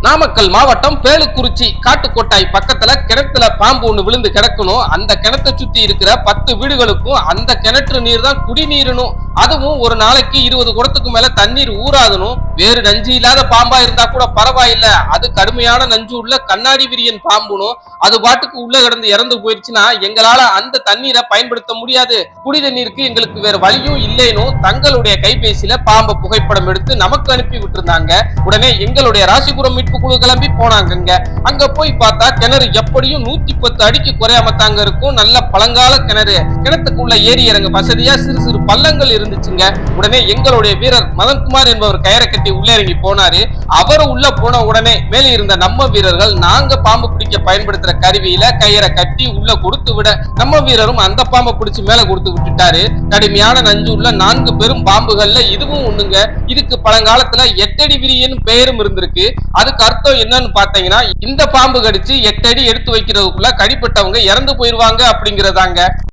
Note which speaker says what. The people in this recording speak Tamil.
Speaker 1: நாமக்கல் மாவட்டம் பேளுக்குறிச்சி காட்டுக்கோட்டாய் பக்கத்துல கிணத்துல பாம்பு ஒண்ணு விழுந்து கிடக்கணும். அந்த கிணத்தை சுத்தி இருக்கிற 10 வீடுகளுக்கும் அந்த கிணற்று நீர் தான் குடிநீரணும். அதுவும் ஒரு நாளைக்கு 20 குடத்துக்கு மேல தண்ணீர் ஊறாதணும். வேறு நஞ்சு இல்லாத பாம்பா இருந்தா கூட பரவாயில்ல, அது கடுமையான நஞ்சு உள்ள கண்ணாடி விரியன் பாம்புனும் அது பாட்டுக்கு உள்ள கிடந்து இறந்து போயிடுச்சுன்னா எங்களால அந்த தண்ணீரை பயன்படுத்த முடியாது. குடி தண்ணீருக்கு எங்களுக்கு வேற வழியும் இல்லைன்னு தங்களுடைய கைபேசியில பாம்பை புகைப்படம் எடுத்து நமக்கு அனுப்பி விட்டுருந்தாங்க. உடனே எங்களுடைய ராசிபுரம் மீட்பு குழு கிளம்பி போனாங்க. அங்க போய் பார்த்தா கிணறு எப்படியும் 110 அடிக்கு குறையாம தாங்க இருக்கும். நல்ல பழங்கால கிணறு. கிணத்துக்குள்ள ஏறி இறங்க வசதியா சிறு சிறு பள்ளங்கள் இருந்துச்சுங்க. உடனே எங்களுடைய வீரர் மதன்குமார் என்பவர் கயிறை கட்டி உள்ளே இறங்கி போனாரு. அவர் உள்ள போன உடனே மேலே இருந்த நம்ம வீரர்கள் நாங்க பாம்பு பிடிக்க பயன்படுத்துற கருவியில கயிறை கட்டி உள்ள கொடுத்து விட நம்ம வீரரும் அந்த பாம்பை பிடிச்சு மேல கொடுத்து விட்டுட்டாரு. கடுமையான நஞ்சு உள்ள 4 பெரும் பாம்புகள்ல இதுவும் ஒண்ணுங்க. இதுக்கு பழங்காலத்துல 8 அடி விரியன் பெயரும் இருந்திருக்கு. அதுக்கு அர்த்தம் என்னன்னு பாத்தீங்கன்னா, இந்த பாம்பு கடிச்சு 8 அடி எடுத்து வைக்கிறதுக்குள்ள கடிப்பட்டவங்க இறந்து போயிருவாங்க அப்படிங்கறதாங்க.